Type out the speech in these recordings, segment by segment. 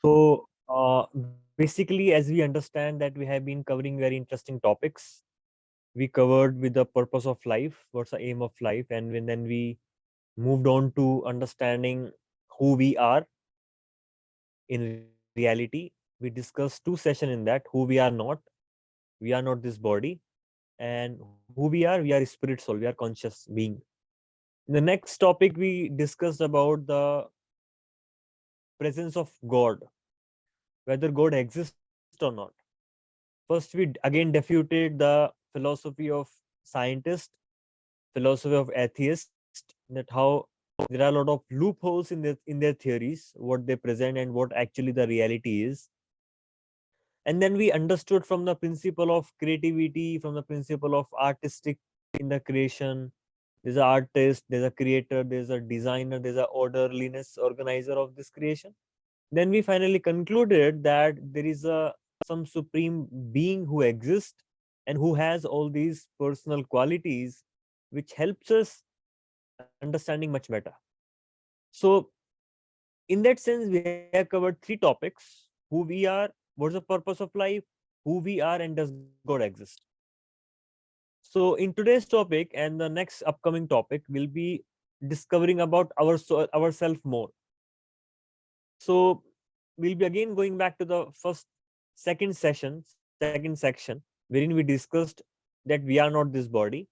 So, basically, as we understand that we have been covering very interesting topics, we covered with the purpose of life, what's the aim of life, and then we moved on to understanding who we are in reality. We discussed two sessions in that: who we are not this body, and who we are spirit soul, we are conscious being. In the next topic, we discussed about the presence of God, whether God exists or not. First, we again refuted the philosophy of scientists, philosophy of atheists, that how there are a lot of loopholes in their theories, what they present and what actually the reality is. And then we understood from the principle of creativity, from the principle of artistic in the creation. There's an artist, there's a creator, there's a designer, there's a orderliness organizer of this creation. Then we finally concluded that there is a some supreme being who exists and who has all these personal qualities which helps us understanding much better. So in that sense, we have covered three topics: who we are, what's the purpose of life, who we are, and does God exist. So in today's topic and the next upcoming topic, we'll be discovering about ourselves more. So we'll be again going back to the second section, wherein we discussed that we are not this body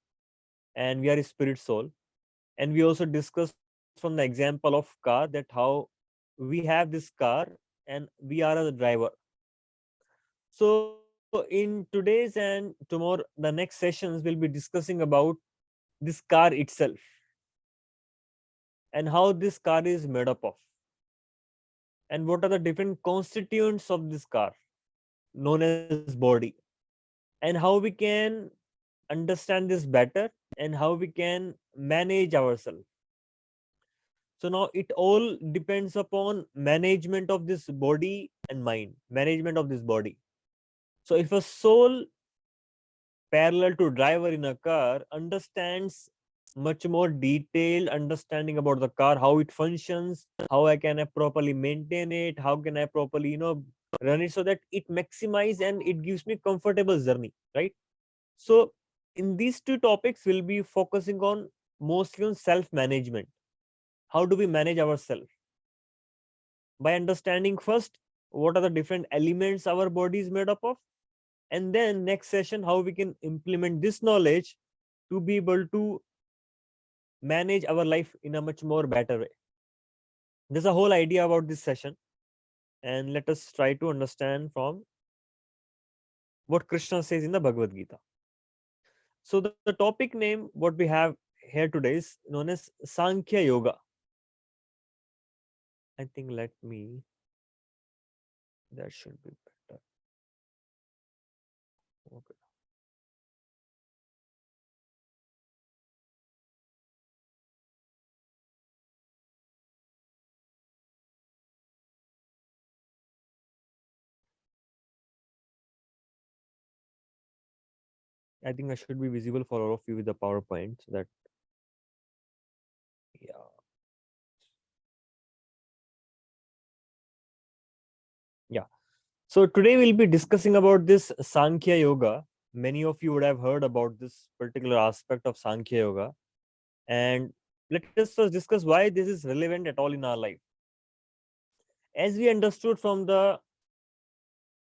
and we are a spirit soul. And we also discussed from the example of car that how we have this car and we are a driver. So in today's and tomorrow, the next sessions, we'll be discussing about this car itself and how this car is made up of, and what are the different constituents of this car known as body, and how we can understand this better and how we can manage ourselves. So now it all depends upon management of this body and mind, management of this body. So if a soul parallel to driver in a car understands much more detailed understanding about the car, how it functions, how I can properly maintain it, how can I properly run it so that it maximize and it gives me comfortable journey, right? So in these two topics we'll be focusing on mostly on self management. How do we manage ourselves? By understanding first what are the different elements our body is made up of, and then next session how we can implement this knowledge to be able to manage our life in a much more better way. There's a whole idea about this session, and let us try to understand from what Krishna says in the Bhagavad Gita. So the topic name what we have here today is known as Sankhya Yoga. I think let me, that should be better. Okay. I think I should be visible for all of you with the PowerPoint so that, yeah. Yeah. So today we'll be discussing about this Sankhya Yoga. Many of you would have heard about this particular aspect of Sankhya Yoga. And let us first discuss why this is relevant at all in our life. As we understood from the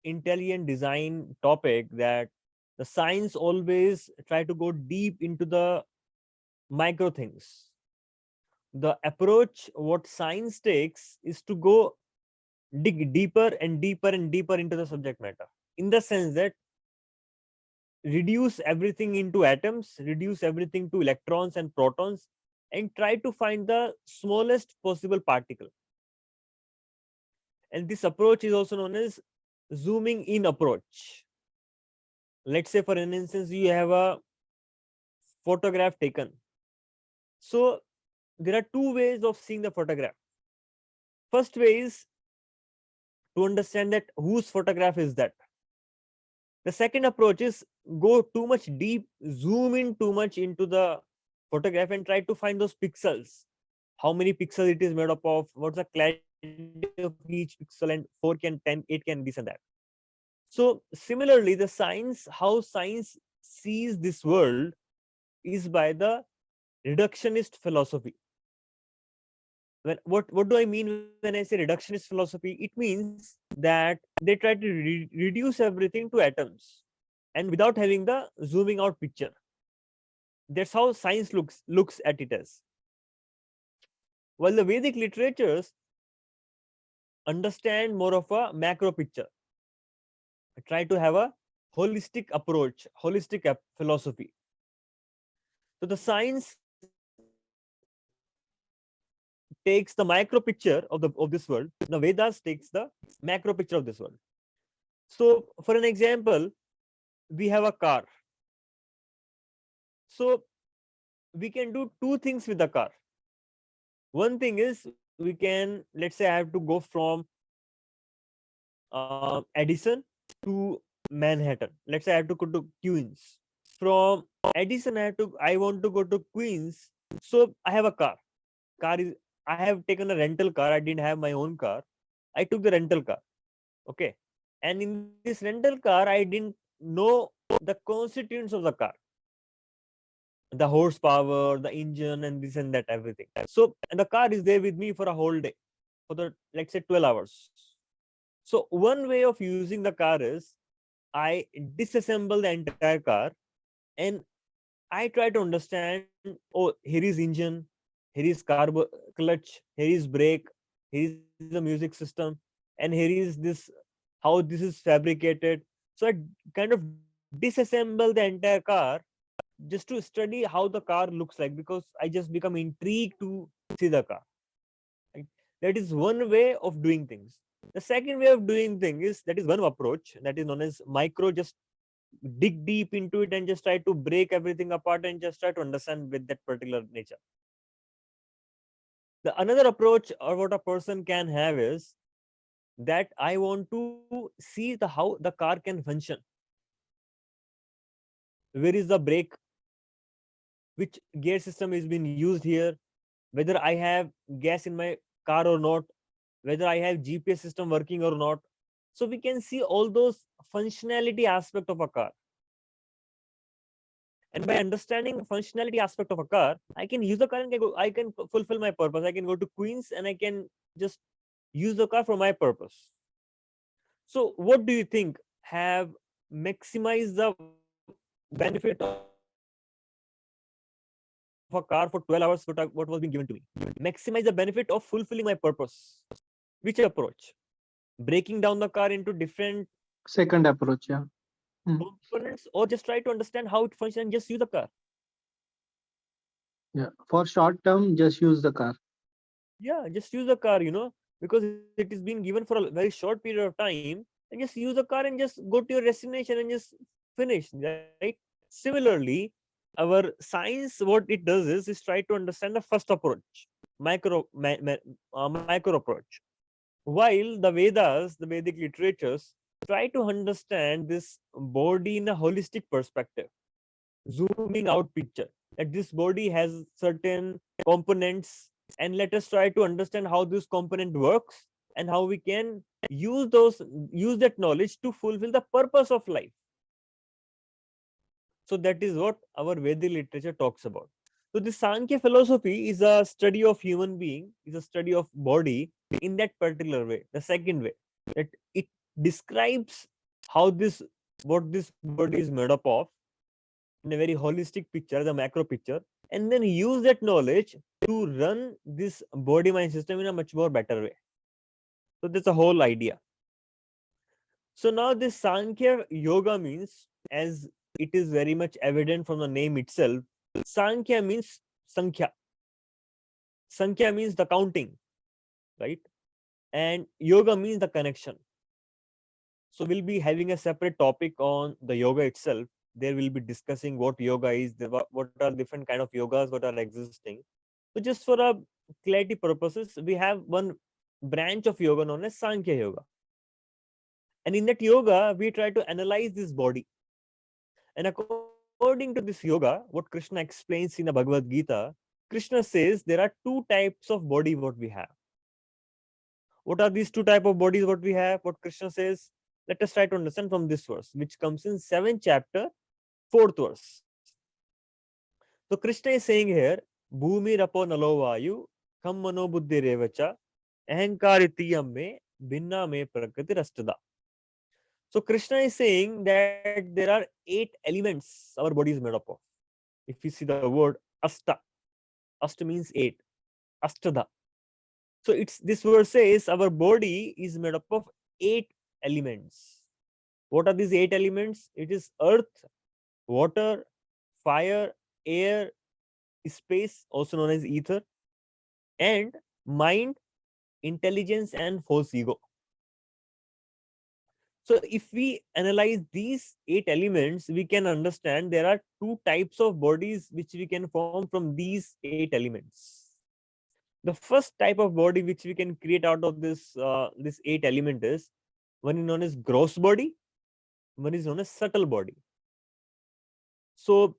intelligent design topic that the science always try to go deep into the micro things. The approach what science takes is to go dig deeper and deeper and deeper into the subject matter, in the sense that reduce everything into atoms, reduce everything to electrons and protons, and try to find the smallest possible particle. And this approach is also known as zooming in approach. Let's say, for an instance, you have a photograph taken. So there are two ways of seeing the photograph. First way is to understand that whose photograph is that. The second approach is go too much deep, zoom in too much into the photograph and try to find those pixels. How many pixels it is made up of, what's the clarity identity of each pixel, and 4 can 10, 8 can this and that. So similarly, the science, how science sees this world is by the reductionist philosophy. What do I mean when I say reductionist philosophy? It means that they try to reduce everything to atoms and without having the zooming out picture. That's how science looks at it as. While the Vedic literatures understand more of a macro picture, try to have a holistic approach, holistic philosophy. So the science takes the micro picture of this world. The Vedas takes the macro picture of this world. So, for an example, we have a car. So we can do two things with the car. One thing is we can, let's say, I have to go from Edison to Manhattan. Let's say I have to go to Queens. From Edison, I want to go to Queens. So I have a car. Car is I have taken a rental car. I didn't have my own car. I took the rental car. Okay. And in this rental car, I didn't know the constituents of the car, the horsepower, the engine, and this and that, everything. So, and the car is there with me for a whole day, for the, let's say, 12 hours. So one way of using the car is I disassemble the entire car and I try to understand, oh, here is engine, here is clutch, here is brake, here is the music system, and here is this, how this is fabricated. So I kind of disassemble the entire car just to study how the car looks like, because I just become intrigued to see the car. Right? That is one way of doing things. The second way of doing things is, that is one approach, that is known as micro. Just dig deep into it and just try to break everything apart and just try to understand with that particular nature. The another approach, or what a person can have, is that I want to see the how the car can function. Where is the brake? Which gear system is being used here? Whether I have gas in my car or not? Whether I have GPS system working or not? So we can see all those functionality aspect of a car. And by understanding functionality aspect of a car, I can use the car and I can fulfill my purpose. I can go to Queens and I can just use the car for my purpose. So what do you think have maximized the benefit of a car for 12 hours, what was being given to me? Maximize the benefit of fulfilling my purpose. Which approach? Breaking down the car into different Second approach, yeah. Mm. components, or just try to understand how it functions and just use the car? Yeah. For short term, just use the car. Yeah, just use the car, because it is being given for a very short period of time, and just use the car and just go to your destination and just finish, right? Similarly, our science, what it does is try to understand the first approach, micro approach, while the Vedas, the Vedic literatures, try to understand this body in a holistic perspective, zooming out picture, that this body has certain components, and let us try to understand how this component works and how we can use that knowledge to fulfill the purpose of life. So that is what our Vedic literature talks about. So the Sankhya philosophy is a study of human being, is a study of body in that particular way. The second way, that it describes how this, what this body is made up of, in a very holistic picture, the macro picture, and then use that knowledge to run this body mind system in a much more better way. So that's the whole idea. So now this Sankhya yoga means, as it is very much evident from the name itself, Sankhya means Sankhya. Sankhya means the counting, right? And yoga means the connection. So we'll be having a separate topic on the yoga itself. There will be discussing what yoga is, what are different kind of yogas, what are existing. So just for a clarity purposes, we have one branch of yoga known as Sankhya yoga. And in that yoga, we try to analyze this body. And according to this yoga, what Krishna explains in the Bhagavad Gita, Krishna says there are two types of body what we have. What are these two type of bodies what we have? What Krishna says? Let us try to understand from this verse, which comes in 7th chapter, 4th verse. So Krishna is saying here, Bhumi rapo nalovayu, kam mano buddhi revacha, ahankaritiyam me, binna me prakriti rastada. So Krishna is saying that there are 8 elements our body is made up of. If you see the word asta, asta means 8, astada. So it's this word says our body is made up of 8 elements. What are these 8 elements? It is earth, water, fire, air, space, also known as ether, and mind, intelligence, and false ego. So if we analyze these 8 elements, we can understand there are 2 types of bodies which we can form from these 8 elements. The first type of body which we can create out of this 8 element is one is known as gross body, one is known as subtle body. So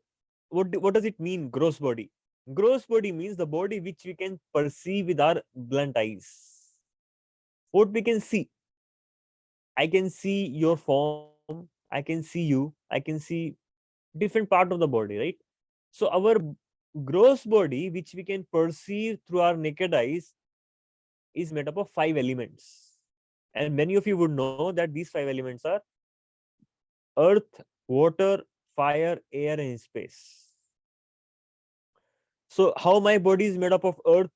what does it mean, gross body? Gross body means the body which we can perceive with our blunt eyes. What we can see, I can see your form, I can see you, I can see different part of the body, right? So our gross body which we can perceive through our naked eyes is made up of 5 elements, and many of you would know that these 5 elements are earth, water, fire, air, and space. So how my body is made up of earth?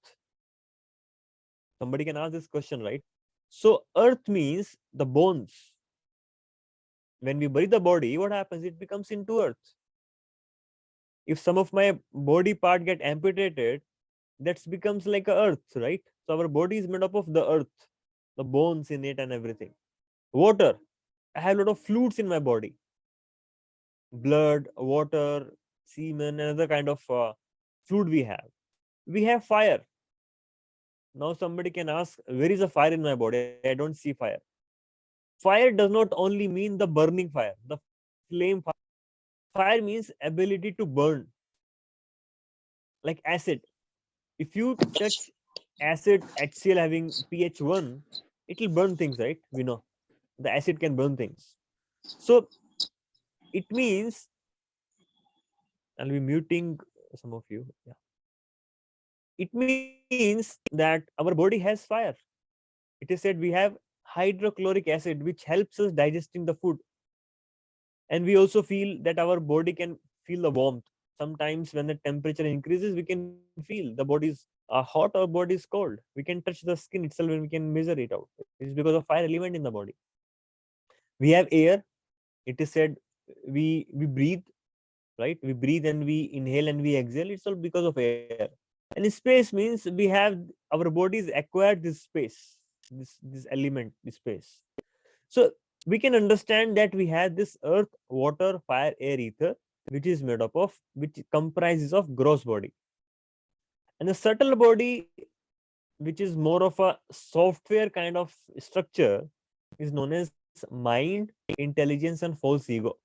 Somebody can ask this question, right? So earth means the bones. When we bury the body, what happens? It becomes into earth. If some of my body part get amputated, that becomes like a earth, right? So our body is made up of the earth, the bones in it and everything. Water, I have a lot of fluids in my body, blood, water, semen, and other kind of fluid we have fire. Now somebody can ask, where is a fire in my body? I don't see fire. Fire does not only mean the burning fire, the flame fire. Fire means ability to burn, like acid. If you touch acid HCl having pH 1, it will burn things, right? We know the acid can burn things. So it means, I'll be muting some of you. Yeah. It means that our body has fire. It is said we have hydrochloric acid, which helps us digesting the food. And we also feel that our body can feel the warmth. Sometimes when the temperature increases, we can feel the body is hot or body is cold. We can touch the skin itself and we can measure it out. It is because of fire element in the body. We have air. It is said we breathe, right? We breathe and we inhale and we exhale. It's all because of air. And space means we have our bodies acquired this space, this element, this space. So we can understand that we have this earth, water, fire, air, ether, which is made up of, which comprises of gross body. And the subtle body, which is more of a software kind of structure, is known as mind, intelligence, and false ego.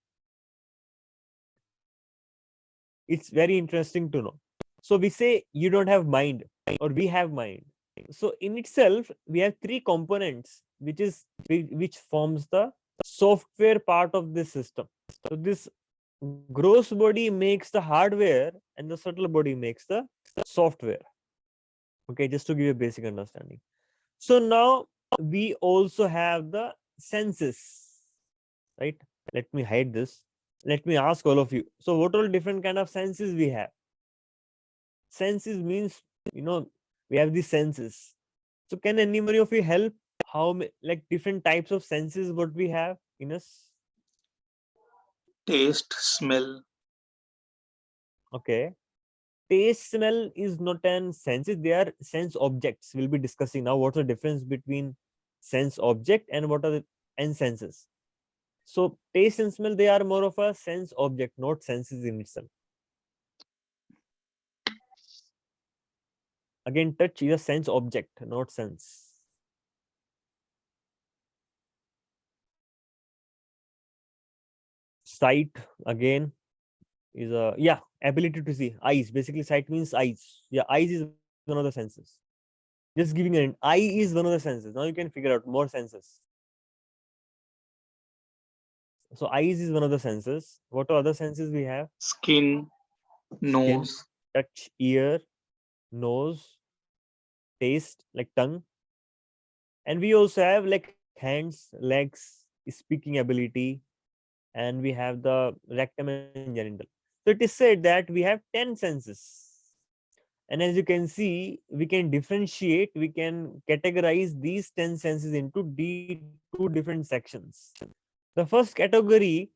It's very interesting to know. So we say you don't have mind, or we have mind. So in itself, we have 3 components, which forms the software part of this system. So this gross body makes the hardware and the subtle body makes the software. Okay, just to give you a basic understanding. So now we also have the senses, right? Let me hide this. Let me ask all of you. So what all different kind of senses we have? Senses means, we have these senses. So can anybody of you help like different types of senses what we have in us? Taste, smell. Okay. Taste, smell is not an senses, they are sense objects. We'll be discussing now what's the difference between sense object and what are the and senses. So taste and smell, they are more of a sense object, not senses in itself. Again, touch is a sense object, not sense. Sight, again, is a, yeah, ability to see. Eyes, basically sight means eyes. Yeah, eyes is one of the senses. Just giving an eye is one of the senses. Now you can figure out more senses. So eyes is one of the senses. What are other senses we have? Skin, Skin, nose, touch, ear, nose, taste, like tongue. And we also have like hands, legs, speaking ability, and we have the rectum and genital. So it is said that we have 10 senses. And as you can see, we can differentiate, we can categorize these 10 senses into two different sections. The first category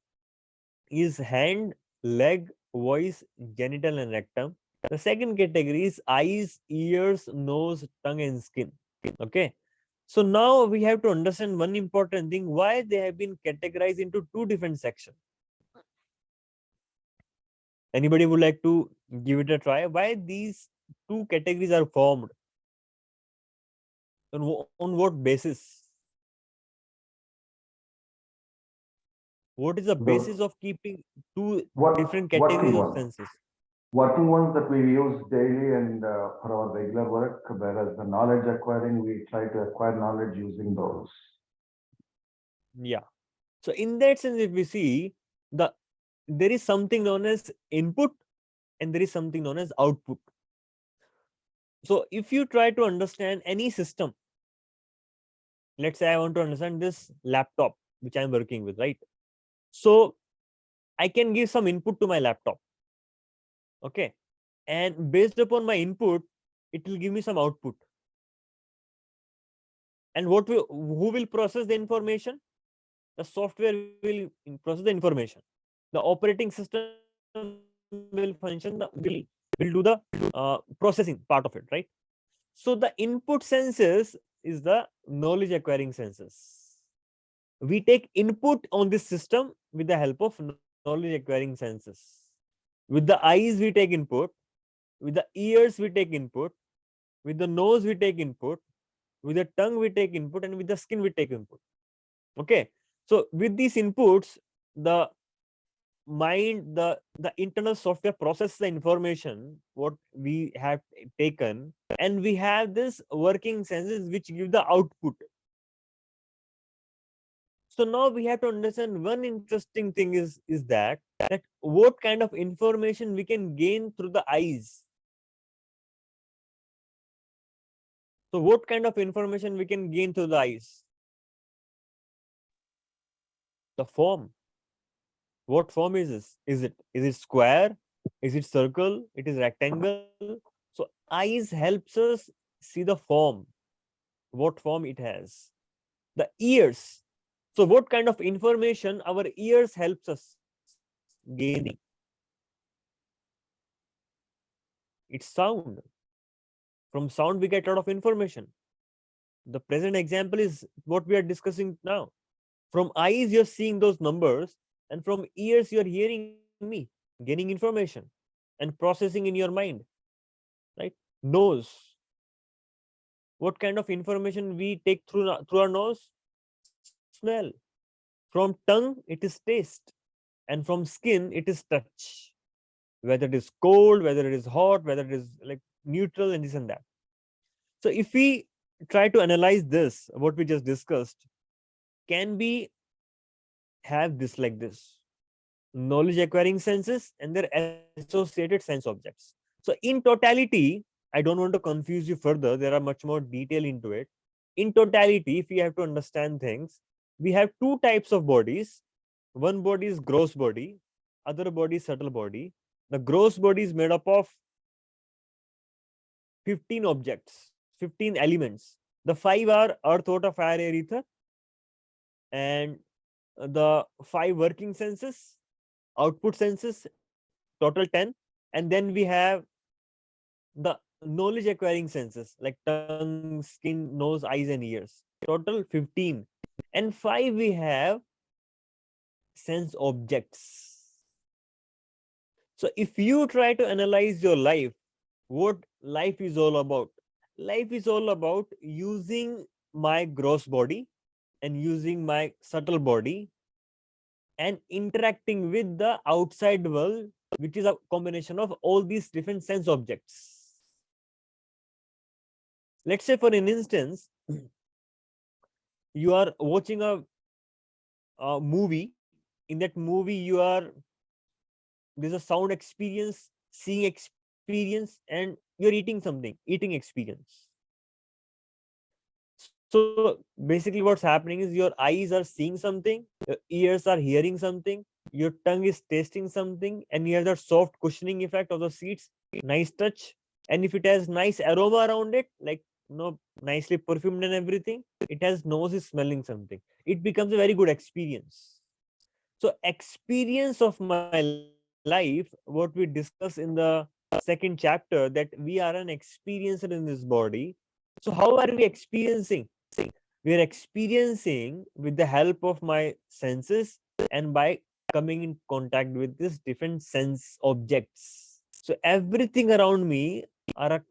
is hand, leg, voice, genital, and rectum. The second category is eyes, ears, nose, tongue, and skin. Okay. So now we have to understand one important thing, why they have been categorized into two different sections. Anybody would like to give it a try? Why these two categories are formed? On what basis? What is the The basis of keeping two different working categories of ones, senses? working ones that we use daily and for our regular work, whereas the knowledge acquiring, we try to acquire knowledge using those. Yeah. So in that sense, if we see, there is something known as input and there is something known as output. So if you try to understand any system, let's say I want to understand this laptop which I'm working with, right? So I can give some input to my laptop. Okay. And based upon my input, it will give me some output. And who will process the information? The software will process the information. The operating system will function, will do the processing part of it, right? So the input senses is the knowledge acquiring senses. We take input on this system with the help of knowledge acquiring senses. With the eyes, we take input. With the ears, we take input. With the nose, we take input. With the tongue, we take input. And with the skin, we take input. Okay. So with these inputs, the mind, the internal software processes the information what we have taken, and we have this working senses which give the output. So now we have to understand one interesting thing is that what kind of information we can gain through the eyes. So what kind of information we can gain through the eyes? The form. What form is this? Is it square? Is it circle? It is rectangle. So eyes helps us see the form, what form it has. The ears. So what kind of information our ears helps us gaining? It's sound. From sound we get a lot of information. The present example is what we are discussing now. From eyes you're seeing those numbers, and from ears you're hearing me, gaining information and processing in your mind, right? Nose. What kind of information we take through our nose? Smell. From tongue it is taste, and from skin it is touch. Whether it is cold, whether it is hot, whether it is like neutral, and this and that. So if we try to analyze this, what we just discussed, can we have this like this? Knowledge acquiring senses and their associated sense objects. So in totality, I don't want to confuse you further. There are much more detail into it. In totality, if we have to understand things, we have two types of bodies. One body is gross body, other body is subtle body. The gross body is made up of 15 objects, 15 elements. The five are earth, water, fire, air, ether, and the five working senses, output senses, total 10. And then we have the knowledge acquiring senses like tongue, skin, nose, eyes, and ears. Total 15. And five we have sense objects. So if you try to analyze your life, what life is all about? Life is all about using my gross body and using my subtle body and interacting with the outside world, which is a combination of all these different sense objects. Let's say, for an instance, you are watching a movie. In that movie, there's a sound experience, seeing experience, and you're eating experience. So basically what's happening is your eyes are seeing something, your ears are hearing something, your tongue is tasting something, and you have that soft cushioning effect of the seats, nice touch. And if it has nice aroma around it, like, nicely perfumed and everything, it has nose is smelling something, it becomes a very good experience. So experience of my life, what we discuss in the second chapter, that we are an experiencer in this body. So how are we experiencing? We are experiencing with the help of my senses and by coming in contact with these different sense objects. So everything around me are a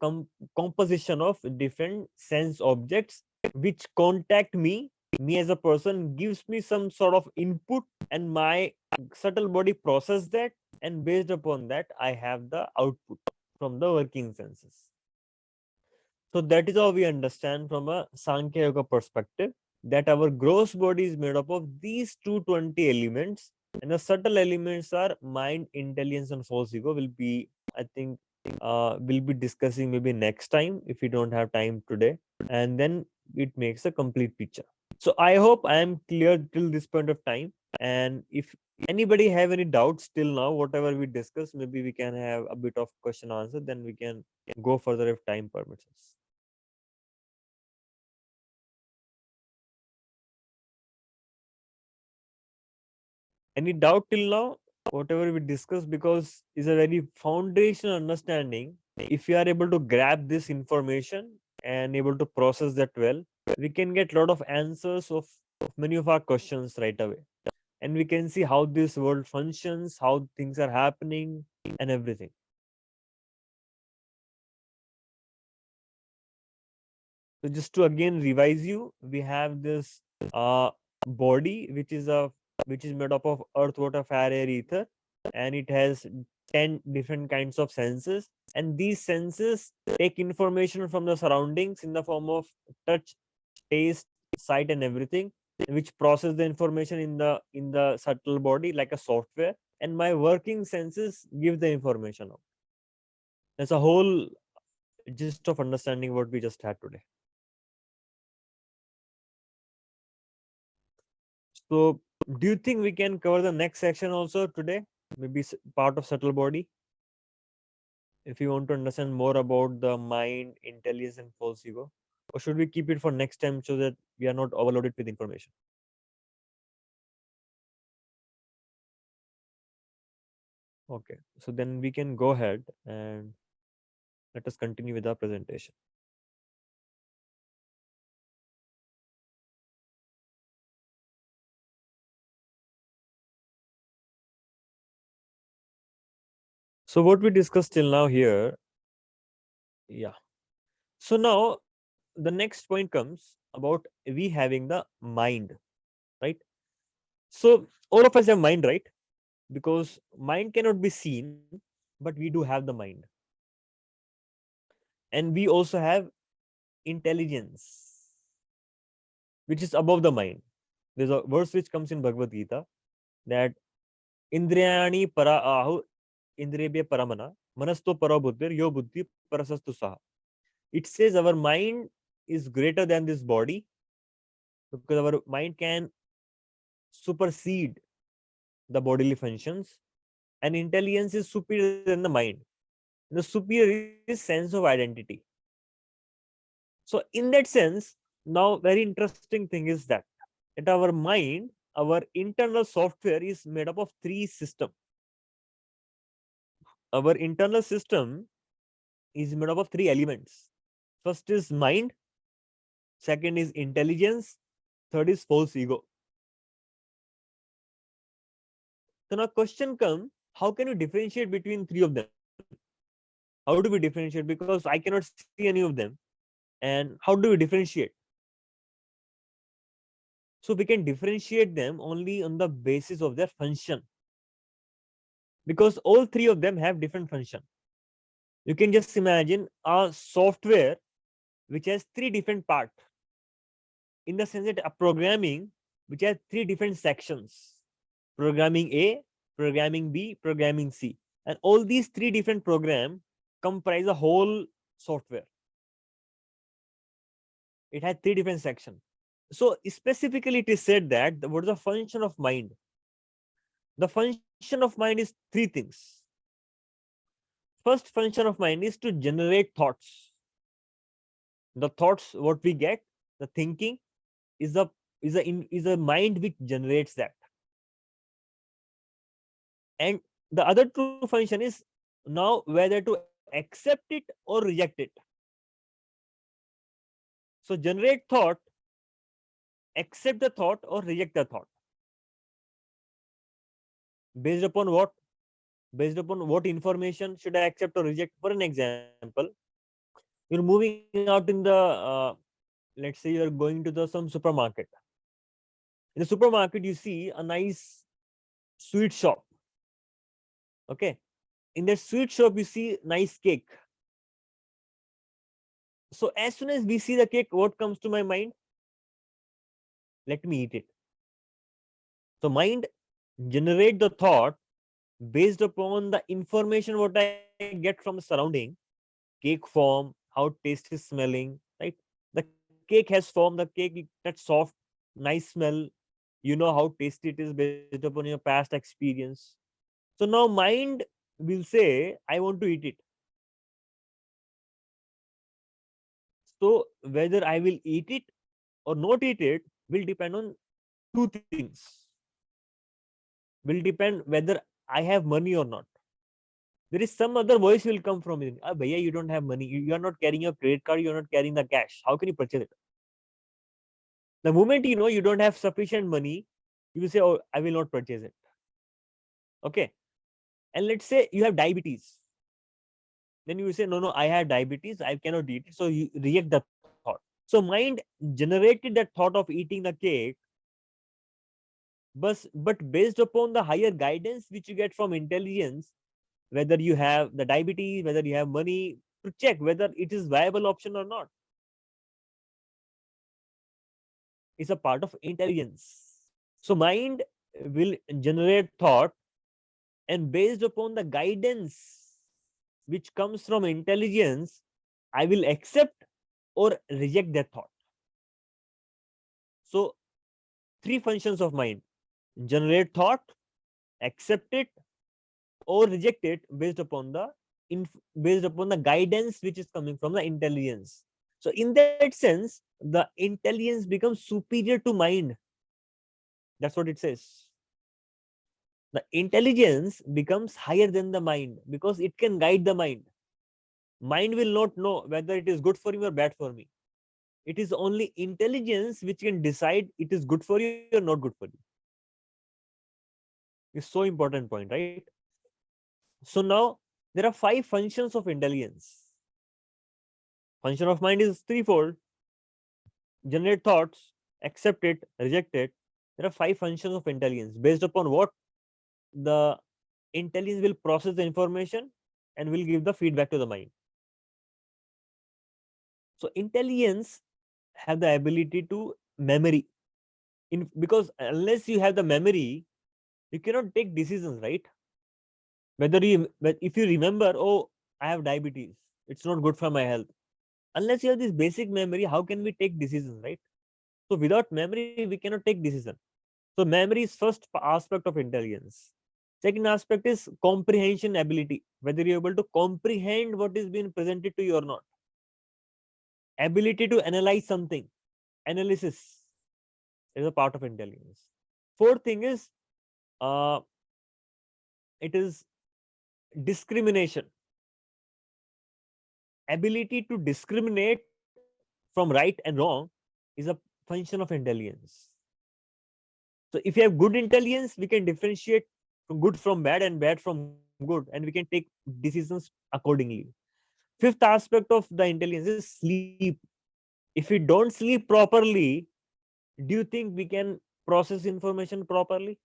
composition of different sense objects which contact me as a person, gives me some sort of input, and my subtle body process that, and based upon that I have the output from the working senses. So that is how we understand from a Sankhya Yoga perspective that our gross body is made up of these 220 elements, and the subtle elements are mind, intelligence, and false ego. Will be, I think, we'll be discussing maybe next time if we don't have time today, and then it makes a complete picture. So I hope I am clear till this point of time. And if anybody have any doubts till now, whatever we discuss, maybe we can have a bit of question answer. Then we can go further if time permits us. Any doubt till now? Whatever we discussed, because is a very foundational understanding. If you are able to grab this information and able to process that well, we can get a lot of answers of many of our questions right away. And we can see how this world functions, how things are happening, and everything. So just to again revise you, we have this body which is made up of earth, water, fire, air, ether, and it has 10 different kinds of senses, and these senses take information from the surroundings in the form of touch, taste, sight, and everything, which process the information in the subtle body like a software, and my working senses give the information out. That's a whole gist of understanding what we just had today. So, do you think we can cover the next section also today? Maybe part of subtle body. If you want to understand more about the mind, intelligence, and false ego, or should we keep it for next time so that we are not overloaded with information? Okay, so then we can go ahead and let us continue with our presentation. So, what we discussed till now here, yeah. So now the next point comes about we having the mind, right? So all of us have mind, right? Because mind cannot be seen, but we do have the mind. And we also have intelligence, which is above the mind. There's a verse which comes in Bhagavad Gita that Indriyani para ahu indriyabhya paramana manasto para buddhir yo buddhi parasastu saha. It says our mind is greater than this body because our mind can supersede the bodily functions, and intelligence is superior than the mind. The superior is sense of identity. So in that sense, now very interesting thing is that our mind, our internal software is made up of three systems. Our internal system is made up of three elements. First is mind, second is intelligence, third is false ego. So now question comes, how can you differentiate between three of them? How do we differentiate? Because I cannot see any of them. And how do we differentiate? So we can differentiate them only on the basis of their function, because all three of them have different function. You can just imagine a software which has three different parts. In the sense that a programming which has three different sections: programming A, programming B, programming C. And all these three different programs comprise a whole software. It has three different sections. So specifically it is said that what is the function of mind? The function of mind is three things. First function of mind is to generate thoughts. The thoughts what we get, the thinking, is a mind which generates that. And the other true function is now whether to accept it or reject it. So generate thought, accept the thought or reject the thought. Based upon what? Based upon what information should I accept or reject? For an example, you're moving out in the let's say you're going to some supermarket. In the supermarket you see a nice sweet shop. Okay, in that sweet shop you see nice cake. So as soon as we see the cake, what comes to my mind? Let me eat it. So mind generate the thought based upon the information what I get from the surrounding. Cake form, how taste is smelling, right? The cake has form, the cake that soft, nice smell. You know how tasty it is based upon your past experience. So now mind will say, I want to eat it. So whether I will eat it or not eat it will depend on two things. Will depend whether I have money or not. There is some other voice will come from it. Ah, bhaiya, you don't have money. You are not carrying your credit card. You are not carrying the cash. How can you purchase it? The moment you know you don't have sufficient money, you will say, oh, I will not purchase it. Okay. And let's say you have diabetes. Then you will say, no, no, I have diabetes. I cannot eat it. So you reject the thought. So mind generated that thought of eating the cake, but based upon the higher guidance which you get from intelligence, whether you have the diabetes, whether you have money, to check whether it is viable option or not. It's a part of intelligence. So mind will generate thought, and based upon the guidance which comes from intelligence, I will accept or reject that thought. So three functions of mind: generate thought, accept it, or reject it based upon the guidance which is coming from the intelligence. So in that sense, the intelligence becomes superior to mind. That's what it says. The intelligence becomes higher than the mind because it can guide the mind. Mind will not know whether it is good for me or bad for me. It is only intelligence which can decide it is good for you or not good for you. It's so important point, right? So now there are five functions of intelligence. Function of mind is threefold: generate thoughts, accept it, reject it. There are five functions of intelligence based upon what the intelligence will process the information and will give the feedback to the mind. So intelligence have the ability to memory. Because unless you have the memory, you cannot take decisions, right? But if you remember, oh, I have diabetes, it's not good for my health. Unless you have this basic memory, how can we take decisions, right? So without memory, we cannot take decision. So memory is first aspect of intelligence. Second aspect is comprehension ability, whether you're able to comprehend what is being presented to you or not. Ability to analyze something, analysis is a part of intelligence. Fourth thing is uh, it is discrimination. Ability to discriminate from right and wrong is a function of intelligence. So if you have good intelligence, we can differentiate good from bad and bad from good, and we can take decisions accordingly. Fifth aspect of the intelligence is sleep. If we don't sleep properly, do you think we can process information properly?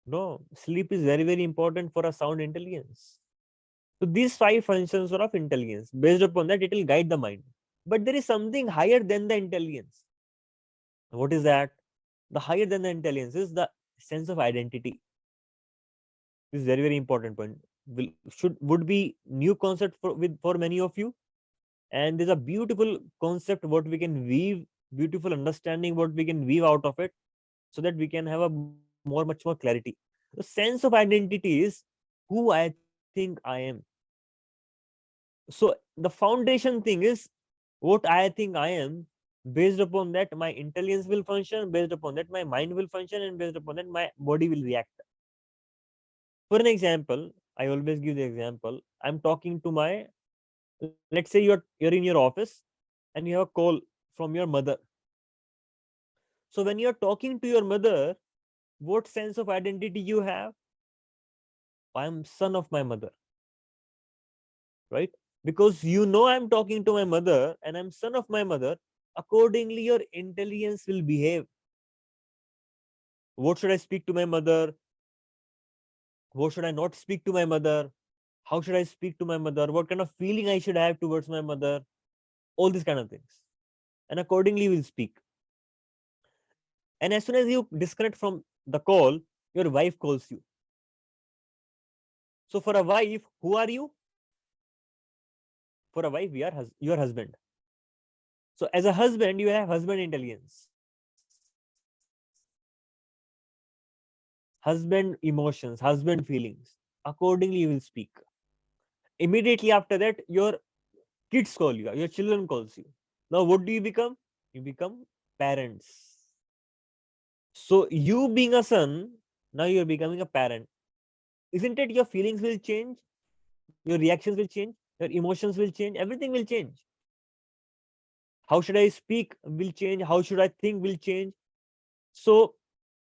No. Sleep is very, very important for a sound intelligence. So these 5 functions are of intelligence. Based upon that, it will guide the mind. But there is something higher than the intelligence. What is that? The higher than the intelligence is the sense of identity. This is very, very important point. Would be new concept for many of you. And there's a beautiful concept what we can weave, beautiful understanding what we can weave out of it, so that we can have a much more clarity. The sense of identity is who I think I am. So the foundation thing is what I think I am. Based upon that, my intelligence will function. Based upon that, my mind will function, and based upon that, my body will react. For an example, I always give the example. I'm talking to my, let's say you're in your office and you have a call from your mother. So when you're talking to your mother, what sense of identity you have? I'm son of my mother, right? Because you know I'm talking to my mother and I'm son of my mother. Accordingly, your intelligence will behave. What should I speak to my mother? What should I not speak to my mother? How should I speak to my mother? What kind of feeling I should have towards my mother? All these kind of things. And accordingly, we'll speak. And as soon as you disconnect from the call, your wife calls you. So for a wife, who are you? For a wife, we are your husband. So as a husband, you have husband intelligence, husband emotions, husband feelings. Accordingly, you will speak. Immediately after that, your kids call you, your children calls you. Now, what do you become? You become parents. So you being a son, now you're becoming a parent. Isn't it? Your feelings will change, your reactions will change, your emotions will change, everything will change. How should I speak will change, how should I think will change. So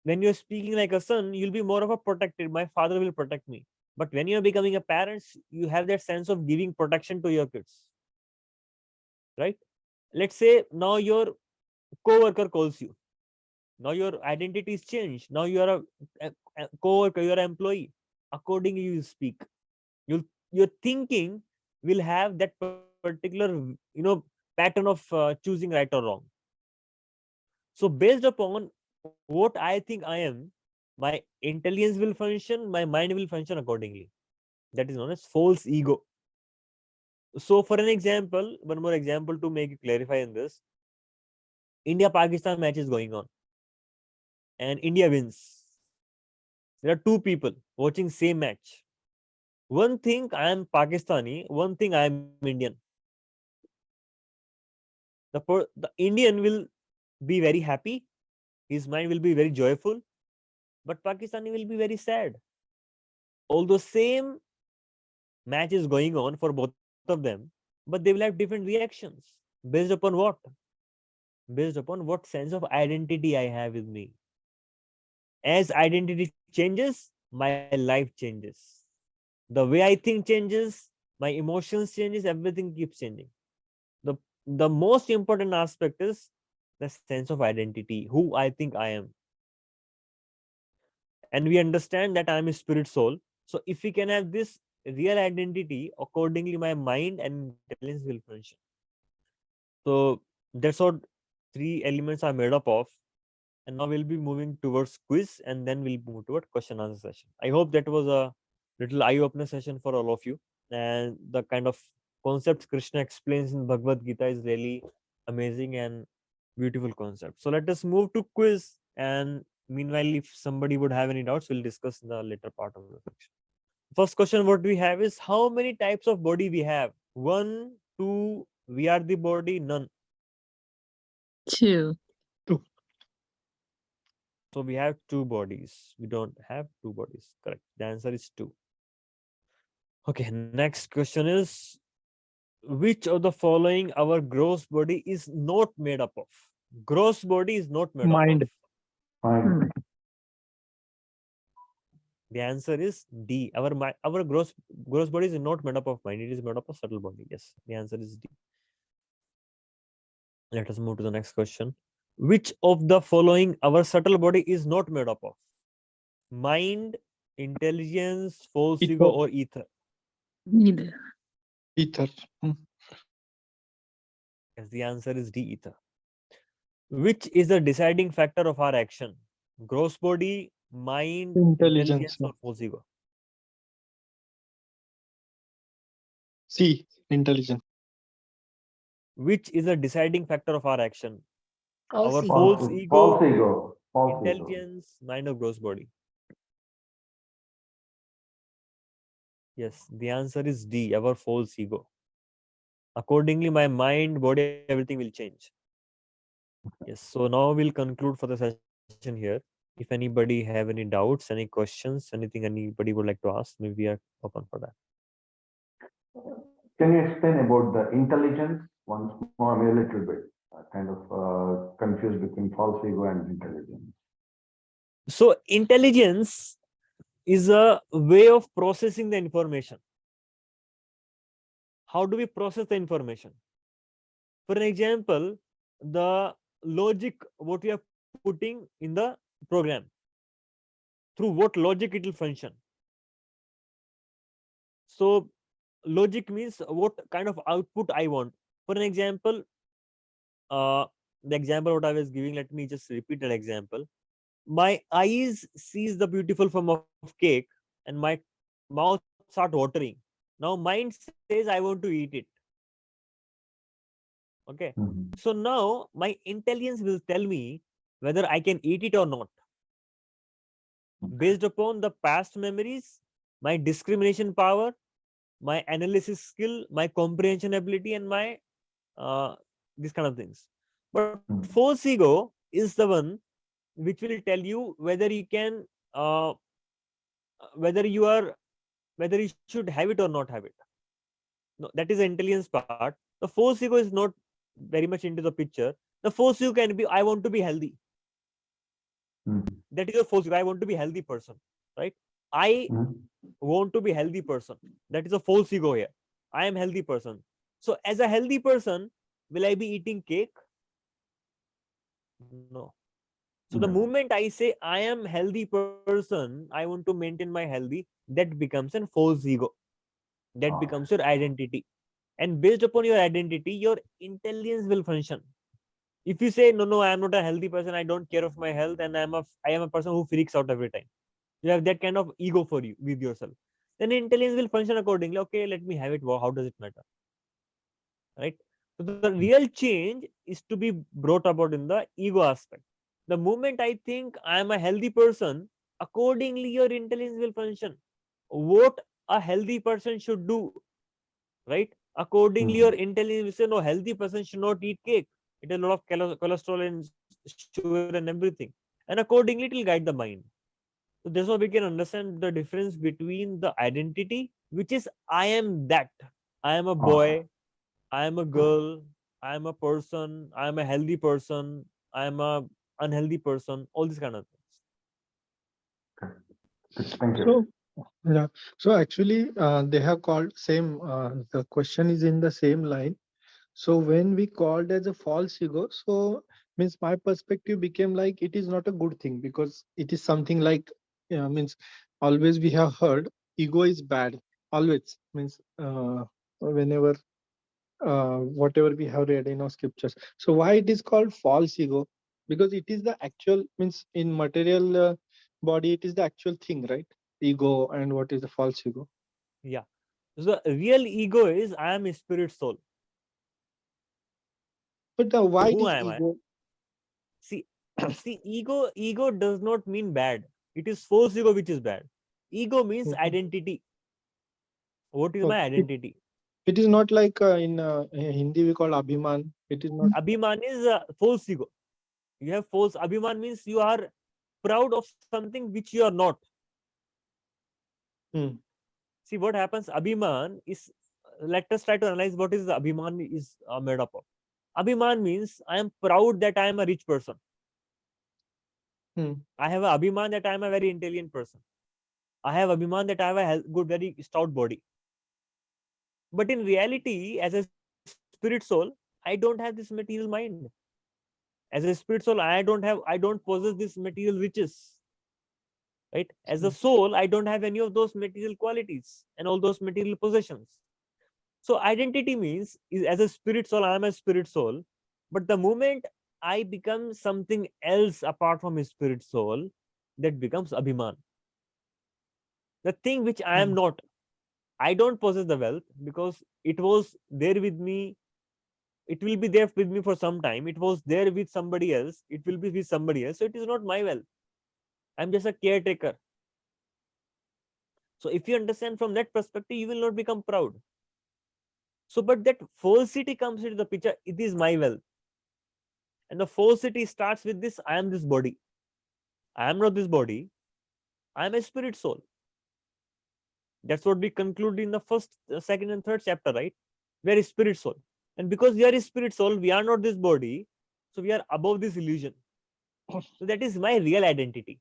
when you're speaking like a son, you'll be more of a protected. My father will protect me. But when you're becoming a parent, you have that sense of giving protection to your kids, right? Let's say now your co-worker calls you. Now your identity is changed. Now you are a co-worker, you're an employee. Accordingly, you speak. Your thinking will have that particular pattern of choosing right or wrong. So based upon what I think I am, my intelligence will function, my mind will function accordingly. That is known as false ego. So for an example, one more example to make you clarify in this. India Pakistan match is going on and India wins. There are two people watching same match. One think I am Pakistani, one think I am Indian. The Indian will be very happy, his mind will be very joyful, but Pakistani will be very sad. Although same match is going on for both of them, but they will have different reactions. Based upon what? Based upon what sense of identity I have with me. As identity changes, my life changes. The way I think changes, my emotions changes, everything keeps changing. The the most important aspect is the sense of identity, who I think I am. And we understand that I am a spirit soul. So if we can have this real identity, accordingly my mind and intelligence will function. So that's what 3 elements are made up of. And now we'll be moving towards quiz and then we'll move toward question answer session. I hope that was a little eye-opener session for all of you. And the kind of concepts Krishna explains in Bhagavad Gita is really amazing and beautiful concept. So let us move to quiz. And meanwhile, if somebody would have any doubts, we'll discuss in the later part of the section. First question what we have is how many types of body we have? One, two, we are the body, none. 2. So we have 2 bodies. We don't have 2 bodies. Correct. The answer is 2. Okay, next question is which of the following our gross body is not made up of? Gross body is not made Mind. up of. Fine. The answer is D. Our gross body is not made up of mind. It is made up of subtle body. Yes, the answer is D. Let us move to the next question. Which of the following our subtle body is not made up of? Mind, intelligence, false ego, Ego. or ether? Neither. Ether. Yes, the answer is D, ether. Which is the deciding factor of our action? Gross body, mind, Intelligence. intelligence, or false ego? C. Intelligence. Which is the deciding factor of our action? False Our ego. false False, ego, false ego. False ego. intelligence, mind, or gross body? Yes, the answer is D, our false ego. Accordingly, my mind, body, everything will change. Yes, so now we'll conclude for the session here. If anybody have any doubts, any questions, anything anybody would like to ask, maybe we are open for that. Can you explain about the intelligence once more, a little bit? Kind of confused between false ego and intelligence. So intelligence is a way of processing the information. How do we process the information? For an example, the logic what we are putting in the program, through what logic it will function. So logic means what kind of output I want. For an example, the example what I was giving, let me just repeat that example. My eyes sees the beautiful form of cake and my mouth start watering. Now mind says I want to eat it. Okay. Mhm. So now my intelligence will tell me whether I can eat it or not. Based upon the past memories, my discrimination power, my analysis skill, my comprehension ability, and my these kind of things. But Mhm. false ego is the one which will tell you whether you can, whether you are, whether you should have it or not have it. No, that is the intelligence part. The false ego is not very much into the picture. The false ego can be, I want to be healthy. Mhm. That is a false ego. I want to be healthy person, right? I Mhm. want to be healthy person. That is a false ego here. I am healthy person. So as a healthy person, will I be eating cake? No. So the No. moment I say I am healthy person, I want to maintain my healthy, that becomes a false ego. That Ah, becomes your identity. And based upon your identity, your intelligence will function. If you say no, I am not a healthy person, I don't care of my health, and I am a person who freaks out every time. You have that kind of ego for you with yourself. Then intelligence will function accordingly. Okay, let me have it. How does it matter? Right? So the real change is to be brought about in the ego aspect. The moment I think I am a healthy person, accordingly your intelligence will function. What a healthy person should do, right? Accordingly, your mhm. intelligence will say, no, healthy person should not eat cake. It has a lot of cholesterol and sugar and everything. And accordingly, it will guide the mind. So that's why we can understand the difference between the identity, which is I am that. I am a Ah, boy, I am a girl, I am a person, I am a healthy person, I am a unhealthy person, all these kind of things. good. Thank you. So, yeah. So actually, they have called same. The question is in the same line. So when we called as a false ego, so means my perspective became like it is not a good thing because it is something like means always we have heard ego is bad. Always means whenever whatever we have read in our scriptures. So why it is called false ego? Because it is the actual means in material body it is the actual thing, right? Ego and what is the false ego? Yeah. So the real ego is I am a spirit soul. But So why it who is am I? ego? See, see, ego does not mean bad. It is false ego which is bad. Ego means Mhm. identity. What is my Okay. identity? It is not like in Hindi we call Abhiman. It is not. Abhiman is false ego. You have false Abhiman means you are proud of something which you are not. Hmm. See what happens. Abhiman is. Let us try to analyze what is the Abhiman is made up of. Abhiman means I am proud that I am a rich person. Hmm. I have a Abhiman that I am a very intelligent person. I have Abhiman that I have a good, very stout body. But in reality, as a spirit soul, I don't have this material mind. As a spirit soul, I don't possess this material riches. right? As a soul, I don't have any of those material qualities and all those material possessions. So identity means is as a spirit soul, I am a spirit soul. But the moment I become something else apart from a spirit soul, that becomes abhiman. The thing which I am Mm. not. I don't possess the wealth because it was there with me. It will be there with me for some time. It was there with somebody else. It will be with somebody else. So it is not my wealth. I'm just a caretaker. So if you understand from that perspective, you will not become proud. So, but that falsity comes into the picture. It is my wealth. And the falsity starts with this: I am this body. I am not this body. I am a spirit soul. That's what we conclude in the first, second, and third chapter, right? We are a spirit soul. And because we are a spirit soul, we are not this body. So we are above this illusion. So that is my real identity.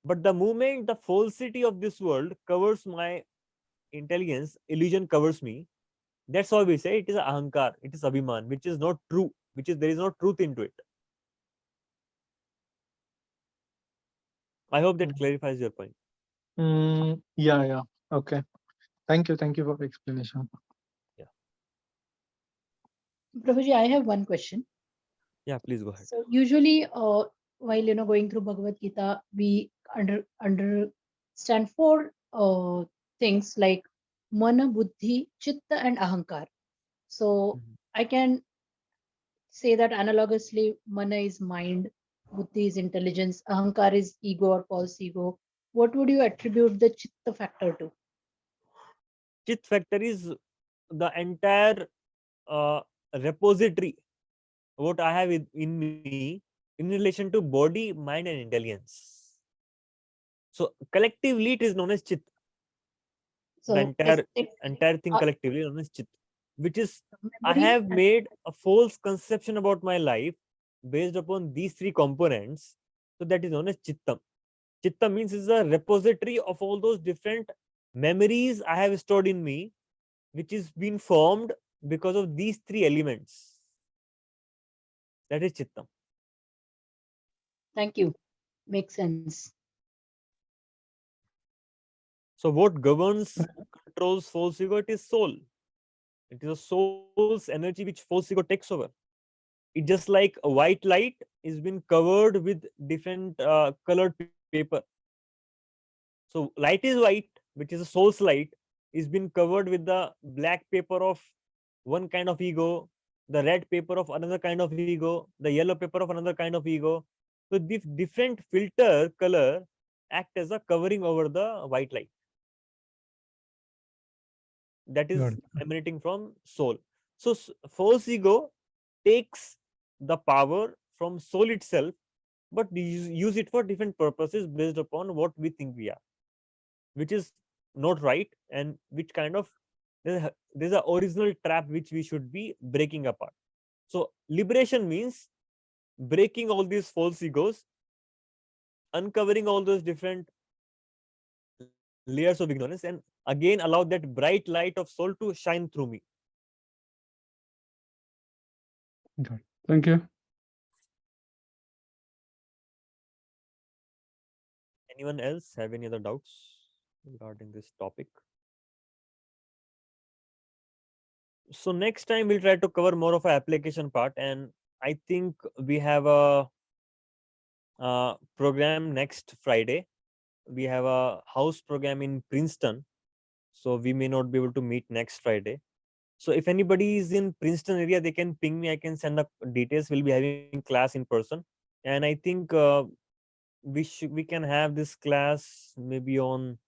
But the moment the falsity of this world covers my intelligence, illusion covers me, that's why we say it is ahankar, it is abhiman, which is not true, which is there is no truth into it. I hope that clarifies your point. Yeah, yeah. Okay. Thank you. Thank you for the explanation. Yeah. Prabhuji, I have one question. Yeah, please go ahead. So usually, while going through Bhagavad Gita, we understand four things like mana, buddhi, chitta, and ahankar. So Mhm. I can say that analogously, mana is mind, buddhi is intelligence, ahankar is ego or false ego. What would you attribute the chitta factor to? Chit factor is the entire uh, repository what I have in me in relation to body, mind, and intelligence. So collectively, it is known as chit. The So is it entire thing uh, collectively known as chit, which is I memory have and made a false conception about my life based upon these three components. So that is known as chittam. Chitta means is a repository of all those different memories I have stored in me, which is been formed because of these three elements. That is chittam. thank you. Makes sense. So what governs, controls false ego? It is soul. It is a soul's energy which false ego takes over. It just like a white light is been covered with different colored paper. So light is white, which is a soul's light, is been covered with the black paper of one kind of ego, the red paper of another kind of ego, the yellow paper of another kind of ego. So this different filter color act as a covering over the white light that Got is it. emanating from soul. So false ego takes the power from soul itself, but we use it for different purposes based upon what we think we are, which is not right, and which kind of there's a original trap which we should be breaking apart. So liberation means breaking all these false egos, uncovering all those different layers of ignorance, and again allow that bright light of soul to shine through me. Got it. Thank you. Anyone else have any other doubts regarding this topic? So next time we'll try to cover more of a application part, and I think we have a program next Friday. We have a house program in Princeton, so we may not be able to meet next Friday. So if anybody is in Princeton area, they can ping me. I can send the details. We'll be having class in person, and I think we can have this class maybe on